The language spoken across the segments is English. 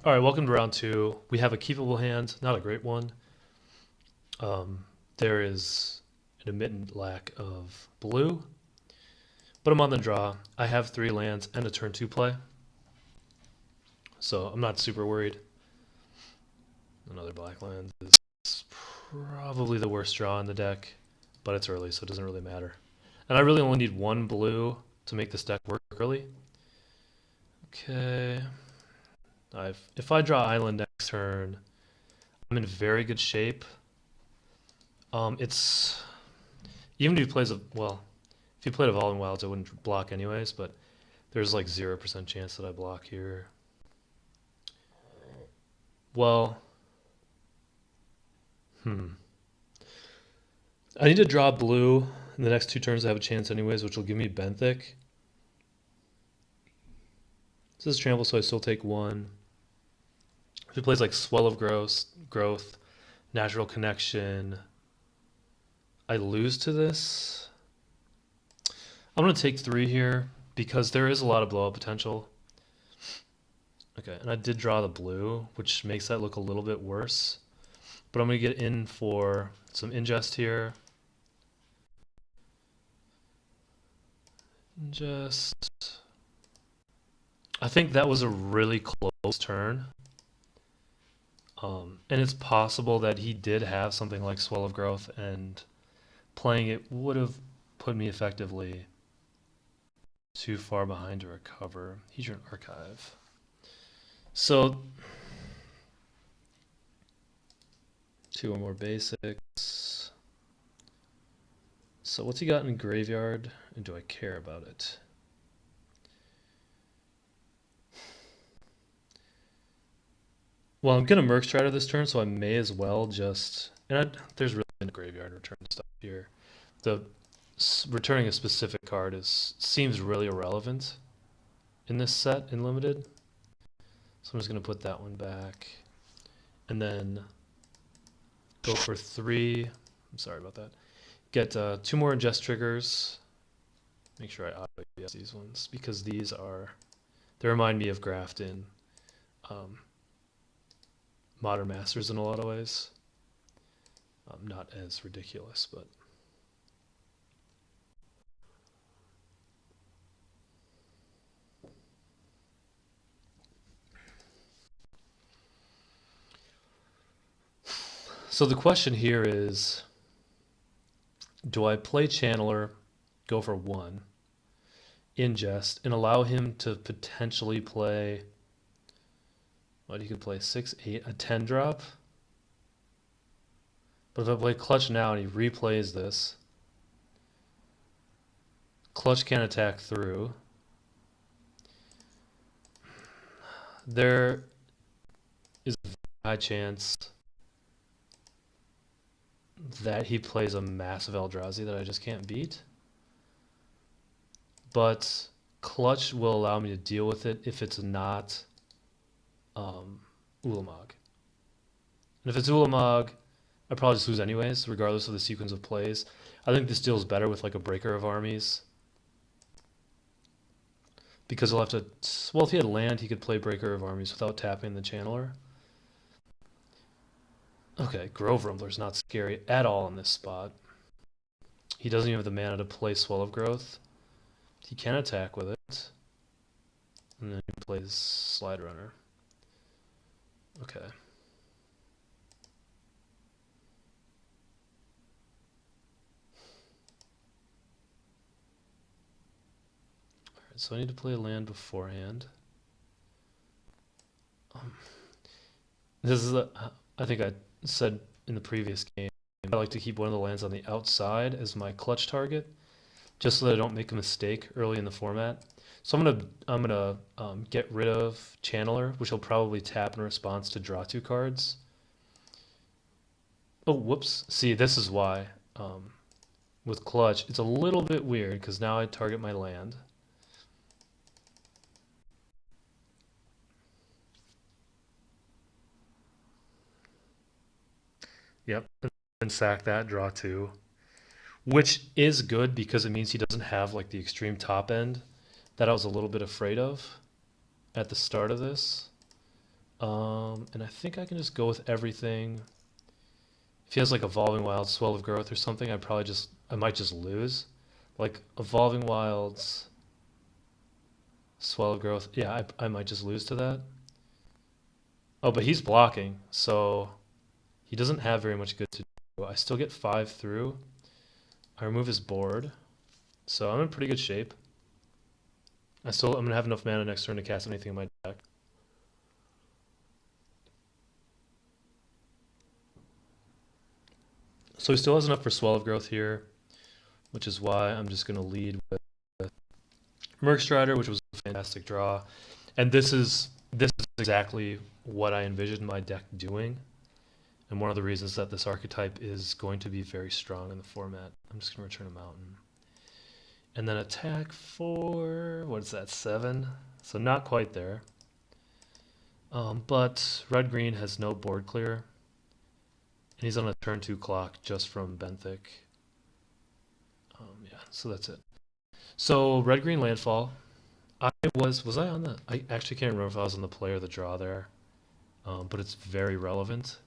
All right, welcome to round two. We have a keepable hand, not a great one. There is an admitted lack of blue, but I'm on the draw. I have 3 lands and a turn 2 play, so I'm not super worried. Another black land is probably the worst draw in the deck, but it's early, so it doesn't really matter. And I really only need 1 blue to make this deck work early. Okay. If I draw island next turn, I'm in very good shape. It's even if he plays if he played a Evolving Wilds, I wouldn't block anyways. But there's like 0% chance that I block here. Well, I need to draw blue in the next 2 turns. I have a chance anyways, which will give me Benthic. This is trample, so I still take 1. If he plays like Swell of Growth, Natural Connection, I lose to this. I'm gonna take 3 here because there is a lot of blowout potential. Okay, and I did draw the blue, which makes that look a little bit worse. But I'm going to get in for some ingest here. Ingest. I think that was a really close turn. And it's possible that he did have something like Swell of Growth, and playing it would have put me effectively too far behind to recover. Hedron Archive. So 2 or more basics. So what's he got in graveyard, and do I care about it? Well, I'm gonna Merc Strider this turn, so I may as well just. There's really no graveyard return stuff here. The returning a specific card seems really irrelevant in this set in limited. So I'm just gonna put that one back, and then go for 3. I'm sorry about that. Get 2 more ingest triggers. Make sure I auto ES these ones because they remind me of Grafton. Modern Masters in a lot of ways. Not as ridiculous, but. So the question here is, do I play Channeler, go for 1, ingest, and allow him to potentially play, he could play 6, 8, a 10 drop? But if I play Clutch now and he replays this, Clutch can't attack through. There is a high chance that he plays a massive Eldrazi that I just can't beat. But Clutch will allow me to deal with it if it's not Ulamog. And if it's Ulamog, I probably just lose anyways, regardless of the sequence of plays. I think this deals better with like a Breaker of Armies. Because he'll have to... Well, if he had land, he could play Breaker of Armies without tapping the Channeler. Okay, Grove Rumbler's not scary at all in this spot. He doesn't even have the mana to play Swell of Growth. He can attack with it. And then he plays Slide Runner. Okay. Alright, so I need to play a land beforehand. This is I think I said in the previous game, I like to keep one of the lands on the outside as my clutch target, just so that I don't make a mistake early in the format. So I'm gonna get rid of Channeler, which will probably tap in response to draw 2 cards. Oh, whoops! See, this is why with Clutch it's a little bit weird because now I target my land. Yep, and sack that, draw 2. Which is good because it means he doesn't have like the extreme top end that I was a little bit afraid of at the start of this. And I think I can just go with everything. If he has like Evolving Wilds, Swell of Growth or something, I might just lose. Like Evolving Wilds, Swell of Growth. Yeah, I might just lose to that. Oh, but he's blocking, so he doesn't have very much good to do. I still get 5 through. I remove his board, so I'm in pretty good shape. I'm gonna have enough mana next turn to cast anything in my deck. So he still has enough for Swell of Growth here, which is why I'm just gonna lead with Merc Strider, which was a fantastic draw. And this is exactly what I envisioned my deck doing. And one of the reasons that this archetype is going to be very strong in the format. I'm just going to return a mountain. And then attack for, what is that, 7? So not quite there. But red-green has no board clear. And he's on a turn 2 clock just from Benthic. Yeah, so that's it. So red-green landfall. Was I on the, I actually can't remember if I was on the play or the draw there. But it's very relevant.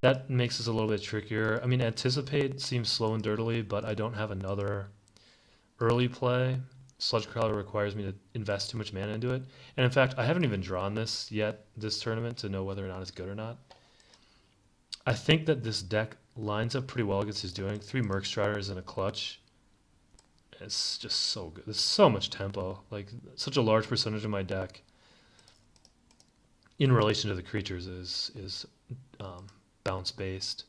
That makes this a little bit trickier. I mean, Anticipate seems slow and dirtily, but I don't have another early play. Sludge Crawler requires me to invest too much mana into it. And in fact, I haven't even drawn this yet, this tournament, to know whether or not it's good or not. I think that this deck lines up pretty well against his doing. 3 Merc Striders and a clutch. It's just so good. There's so much tempo. Like, such a large percentage of my deck in relation to the creatures is bounce based,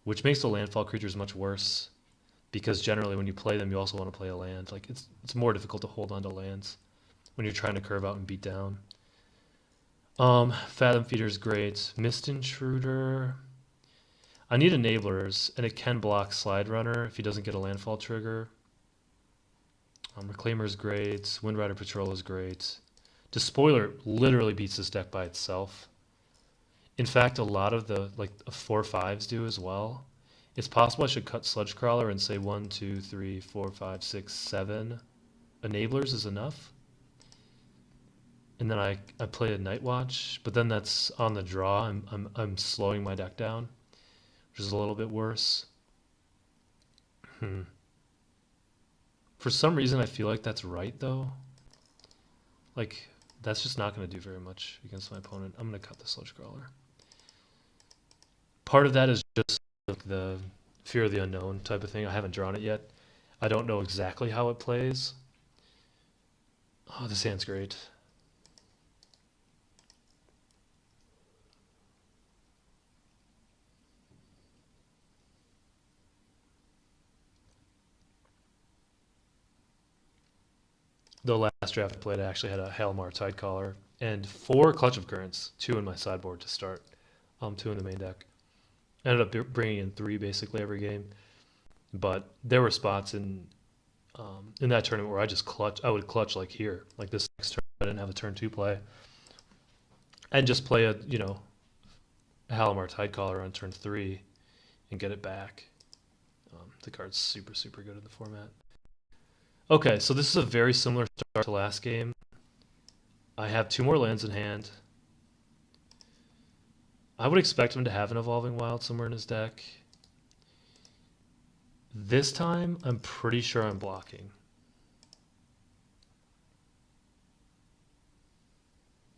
which makes the landfall creatures much worse because generally when you play them, you also want to play a land. Like it's more difficult to hold on to lands when you're trying to curve out and beat down. Fathom Feeder is great. Mist Intruder. I need enablers, and it can block Slide Runner if he doesn't get a landfall trigger. Reclaimer is great. Windrider Patrol is great. Despoiler literally beats this deck by itself. In fact, a lot of the 4/5s do as well. It's possible I should cut Sludge Crawler and say 1, 2, 3, 4, 5, 6, 7 enablers is enough. And then I play a Night Watch, but then that's on the draw. I'm slowing my deck down, which is a little bit worse. For some reason, I feel like that's right though. Like that's just not going to do very much against my opponent. I'm going to cut the Sludge Crawler. Part of that is just like the fear of the unknown type of thing. I haven't drawn it yet. I don't know exactly how it plays. Oh, this hand's great. The last draft I played, I actually had a Hailmar Tidecaller and 4 Clutch of Currents, 2 in my sideboard to start, 2 in the main deck. I ended up bringing in 3 basically every game, but there were spots in that tournament where I would clutch like here, like this next turn. I didn't have a turn 2 play, and just play a Halimar Tidecaller on turn 3 and get it back. The card's super good in the format. Okay, so this is a very similar start to last game. I have 2 more lands in hand. I would expect him to have an Evolving Wild somewhere in his deck. This time, I'm pretty sure I'm blocking.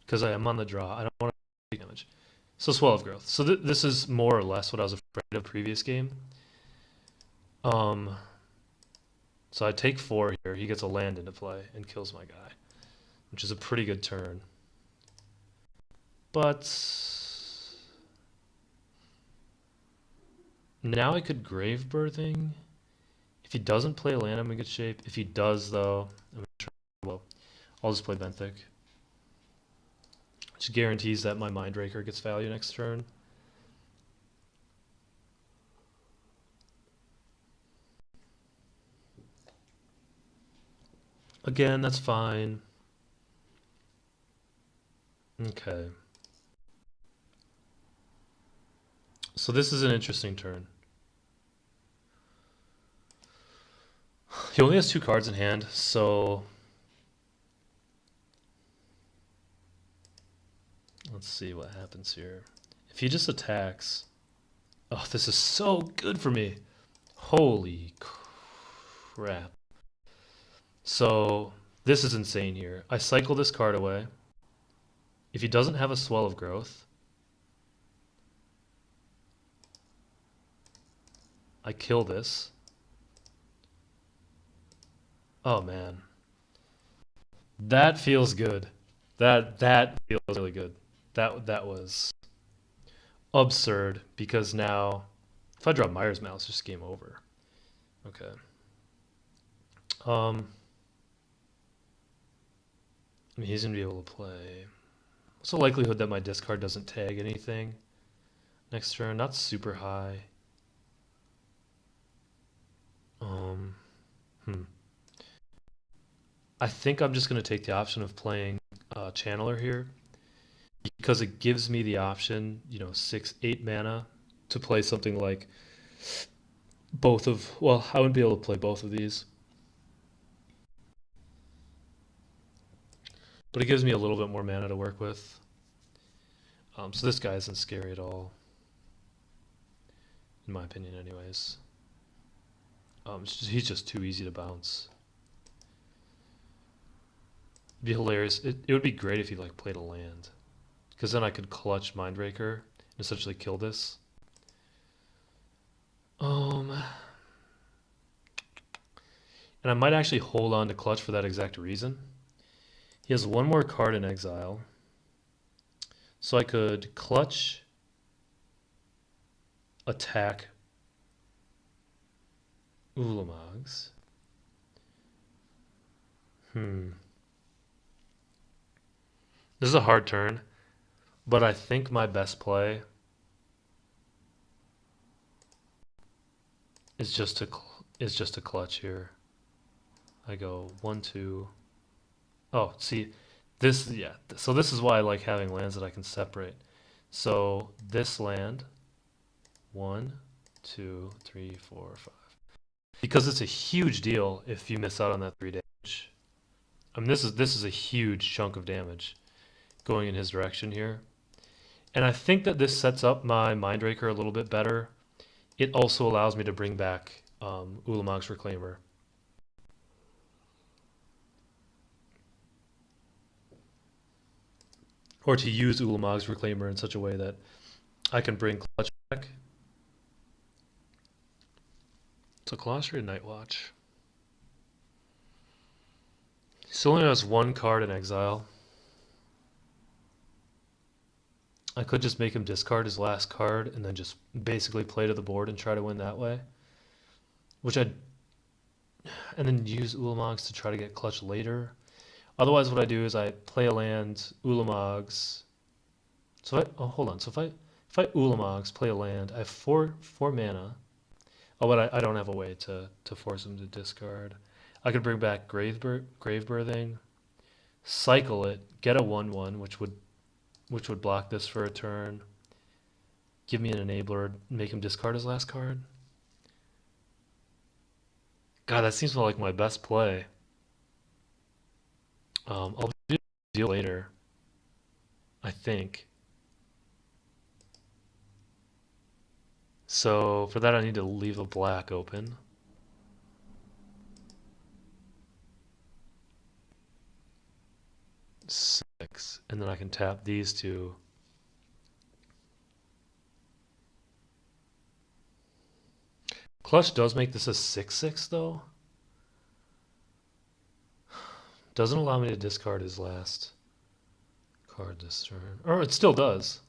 Because I am on the draw. I don't want to take damage. So Swell of Growth. So this is more or less what I was afraid of previous game. So I take 4 here. He gets a land into play and kills my guy, which is a pretty good turn. But now I could Grave Birthing. If he doesn't play land, I'm in good shape. If he does, though, I'll just play Benthic, which guarantees that my Mindraker gets value next turn. Again, that's fine. Okay. So this is an interesting turn. He only has 2 cards in hand, so Let's see what happens here. If he just attacks... Oh, this is so good for me. Holy crap. So, this is insane here. I cycle this card away. If he doesn't have a Swell of Growth, I kill this. Oh, man. That feels good. That feels really good. That was absurd because now if I draw Myers Mouse, it's just game over. Okay. I mean, he's gonna be able to play. What's the likelihood that my discard doesn't tag anything next turn? Not super high. Um, I think I'm just gonna take the option of playing Channeler here because it gives me the option, 6, 8 mana to play something like both of. Well, I wouldn't be able to play both of these, but it gives me a little bit more mana to work with. So this guy isn't scary at all, in my opinion, anyways. He's just too easy to bounce. It'd be hilarious. It would be great if he played a land, because then I could clutch Mindbreaker and essentially kill this. And I might actually hold on to clutch for that exact reason. He has one more card in exile, so I could clutch, attack Ulamogs. This is a hard turn, but I think my best play is just to clutch here. I go 1, 2. Oh, see, this, yeah. So this is why I like having lands that I can separate. So this land, 1, 2, 3, 4, 5. Because it's a huge deal if you miss out on that 3 damage. I mean, this is a huge chunk of damage going in his direction here. And I think that this sets up my Mindbreaker a little bit better. It also allows me to bring back Ulamog's Reclaimer. Or to use Ulamog's Reclaimer in such a way that I can bring Clutch back. So Colosseum and Nightwatch. Still only has one card in exile. I could just make him discard his last card and then just basically play to the board and try to win that way. And then use Ulamogs to try to get clutch later. Otherwise, what I do is I play a land, Ulamogs. Hold on. So if I Ulamogs, play a land, I have four mana. Oh, but I don't have a way to force him to discard. I could bring back Gravebirthing, cycle it, get a 1/1, which would block this for a turn. Give me an enabler, make him discard his last card. God, that seems like my best play. I'll do a deal later, I think. So for that, I need to leave a black open. Six, and then I can tap these two. Clutch does make this a 6/6 though. Doesn't allow me to discard his last card this turn. Or it still does.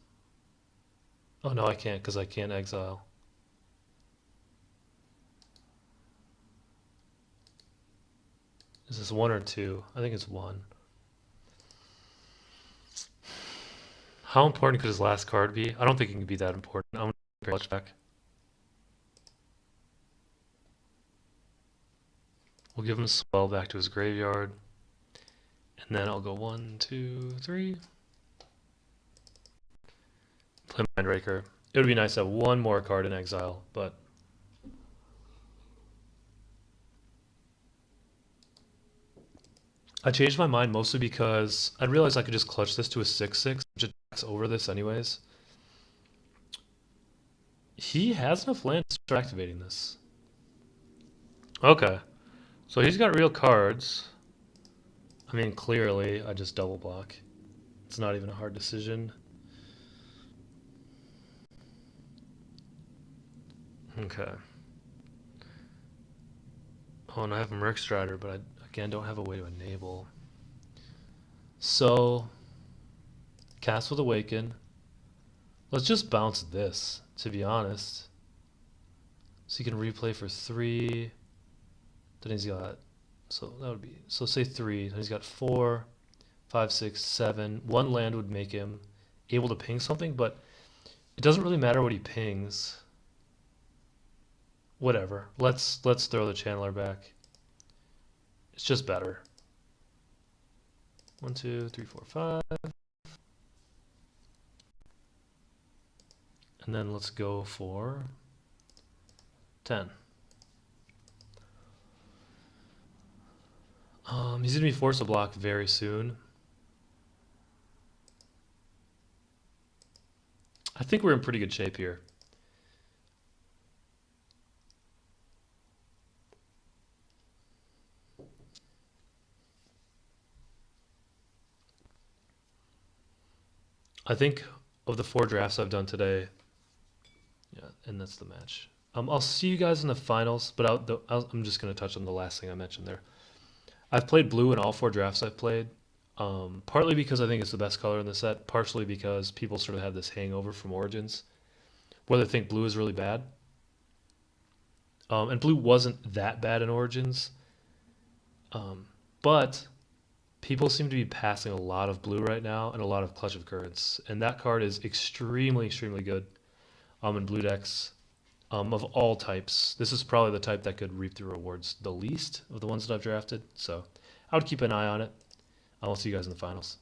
Oh no, I can't because I can't exile. Is this 1 or 2? I think it's 1. How important could his last card be? I don't think it can be that important. I'm going to clutch back. We'll give him Swell back to his graveyard. And then I'll go 1, 2, 3. Play Mindbreaker. It would be nice to have one more card in exile, but I changed my mind mostly because I realized I could just clutch this to a 6/6, which over this anyways. He has enough land to start activating this. Okay. So he's got real cards. I mean, clearly, I just double block. It's not even a hard decision. Okay. Oh, and I have Merc Strider, but I, again, don't have a way to enable. So, cast with Awaken. Let's just bounce this, to be honest. So you can replay for 3. Then he's got, so that would be, so say 3. Then he's got 4, 5, 6, 7. One land would make him able to ping something, but it doesn't really matter what he pings. Whatever. Let's throw the Channeler back. It's just better. 1, 2, 3, 4, 5. And then let's go for 10. He's going to be forced to block very soon. I think we're in pretty good shape here. I think of the 4 drafts I've done today, yeah, and that's the match. I'll see you guys in the finals, but I'm just going to touch on the last thing I mentioned there. I've played blue in all 4 drafts I've played, partly because I think it's the best color in the set, partially because people sort of have this hangover from Origins, where they think blue is really bad. And blue wasn't that bad in Origins, but people seem to be passing a lot of blue right now and a lot of Clutch of Currents, and that card is extremely, extremely good in blue decks of all types. This is probably the type that could reap the rewards the least of the ones that I've drafted, so I would keep an eye on it. I'll see you guys in the finals.